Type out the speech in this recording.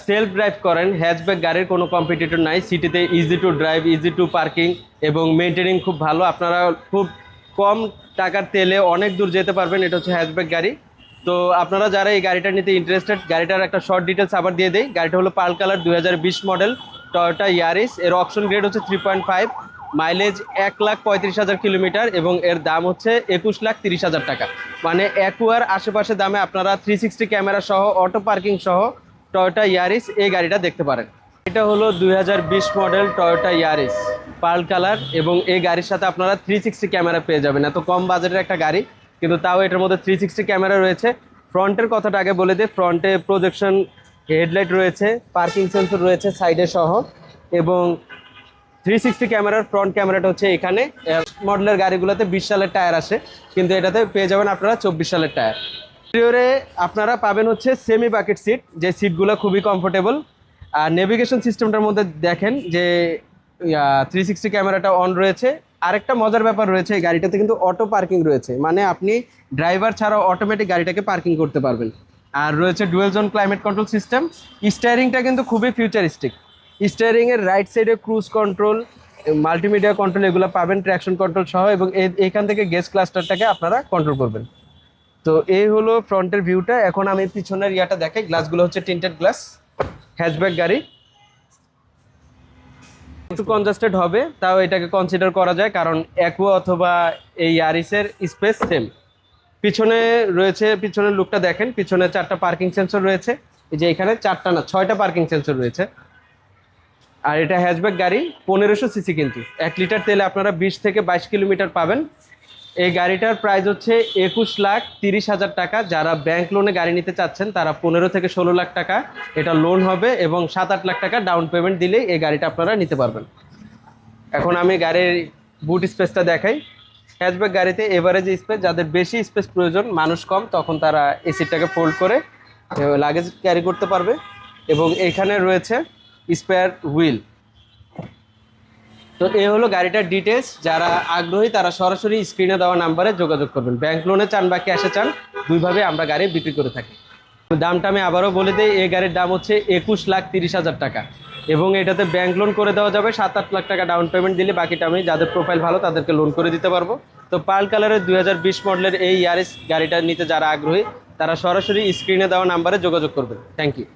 Self drive করেন, hatchback গাড়ির কোনো কম্পিটিটর নাই। সিটিতে easy to drive, easy to parking এবং মেনটেনিং খুব ভালো। আপনারা খুব কম টাকার তেলে অনেক দূর যেতে পারবেন। এটা হচ্ছে হ্যাচব্যাক গাড়ি। তো আপনারা যারা এই গাড়িটা নিতে ইন্টারেস্টেড, গাড়িটার একটা শর্ট ডিটেলস আবার দিয়ে দেই। গাড়িটা হলো pearl colour, 2020 model Toyota Yaris. এর অপশন গ্রেড হচ্ছে 3.5, মাইলেজ 1,35,000 কিলোমিটার এবং এর দাম হচ্ছে 21,30,000 টাকা। মানে একুয়ার আশেপাশে দামে আপনারা 360 ক্যামেরা সহ অটো পার্কিং সহ টয়োটা ইয়ারিস এই গাড়িটা দেখতে পারেন। এটা হলো 2020 model Toyota Yaris pearl colour এবং এই গাড়ির সাথে আপনারা 360 ক্যামেরা পেয়ে যাবেন। এত কম বাজেটের একটা গাড়ি, কিন্তু তাও এটার মধ্যে 360 ক্যামেরা রয়েছে। ফ্রন্টের কথাটা আগে বলে দিই, ফ্রন্টে প্রজেকশন হেডলাইট রয়েছে, পার্কিং সেন্সর রয়েছে সাইডে সহ এবং 360 ক্যামেরার ফ্রন্ট ক্যামেরাটা হচ্ছে এখানে। মডেলের গাড়িগুলোতে 20 সালের টায়ার আসে, কিন্তু এটাতে পেয়ে যাবেন আপনারা 24 সালের টায়ার। ইন্টেরিয়রে আপনারা পাবেন হচ্ছে সেমি বাকেট সিট, যে সিটগুলো খুবই কমফোর্টেবল। আর নেভিগেশন সিস্টেমটার মধ্যে দেখেন যে 360 ক্যামেরাটা অন রয়েছে। আরেকটা মজার ব্যাপার রয়েছে, এই গাড়িটাতে কিন্তু অটো পার্কিং রয়েছে, মানে আপনি ড্রাইভার ছাড়াও অটোমেটিক গাড়িটাকে পার্কিং করতে পারবেন। আর রয়েছে dual zone climate control system. স্টিয়ারিংটা কিন্তু খুবই ফিউচারিস্টিক। স্টিয়ারিংয়ের রাইট সাইডে ক্রুজ কন্ট্রোল, মাল্টিমিডিয়া কন্ট্রোল এগুলো পাবেন, ট্র্যাকশন কন্ট্রোল সহ, এবং এইখান থেকে গেস ক্লাস্টারটাকে আপনারা কন্ট্রোল করবেন। তো এই হলো ফ্রন্টের ভিউটা। এখন আমি পিছনের ইয়াটা দেখাই। গ্লাসগুলো হচ্ছে টিন্টেড গ্লাস, হ্যাচব্যাক গাড়ি। একটু কনজাস্টেড হবে, তাও এটাকে কনসিডার করা যায়, কারণ অ্যাকুয়া অথবা এই ইয়ারিসের স্পেস সেম। পিছনে রয়েছে, পিছনের লুকটা দেখেন, পিছনে 4টা পার্কিং সেন্সর রয়েছে। এই যে এখানে 4টা না 6টা পার্কিং সেন্সর রয়েছে। আর এটা হ্যাচব্যাক গাড়ি, 1500 সিসি, কিন্তু 1 লিটার তেলে আপনারা 20 থেকে 22 কিলোমিটার পাবেন। এই গাড়িটার প্রাইস হচ্ছে 21,30,000 টাকা। যারা ব্যাংক লোনে গাড়ি নিতে চাচ্ছেন তারা 15 থেকে 16 লাখ টাকা এটা লোন হবে এবং 7-8 লাখ টাকা ডাউন পেমেন্ট দিলেই এই গাড়িটা আপনারা নিতে পারবেন। এখন আমি গাড়ির বুট স্পেসটা দেখাই। হ্যাচব্যাক গাড়িতে এভারেজ স্পেস, যাদের বেশি স্পেস প্রয়োজন, মানুষ কম, তখন তারা এই সিটটাকে ফোল্ড করে লাগেজ ক্যারি করতে পারবে। এবং এইখানে রয়েছে স্পেয়ার হুইল। তো এই হলো গাড়িটার ডিটেলস। যারা আগ্রহী তারা সরাসরি স্ক্রিনে দেওয়া নাম্বারে যোগাযোগ করবেন। ব্যাংক লোনে চান বা ক্যাশে চান, দুইভাবে আমরা গাড়ি বিক্রি করে থাকি। দামটা আমি আবারও বলে দিই, এই গাড়ির দাম হচ্ছে 21,30,000 টাকা এবং এটাতে ব্যাংক লোন করে দেওয়া যাবে। 7-8 লাখ টাকা ডাউন পেমেন্ট দিলে বাকিটা আমি যাদের প্রোফাইল ভালো তাদেরকে লোন করে দিতে পারবো। তো পার্ল কালারের 2020 মডেলের এই ইয়ারিস গাড়িটা নিতে যারা আগ্রহী তারা সরাসরি স্ক্রিনে দেওয়া নাম্বারে যোগাযোগ করবেন। Thank you.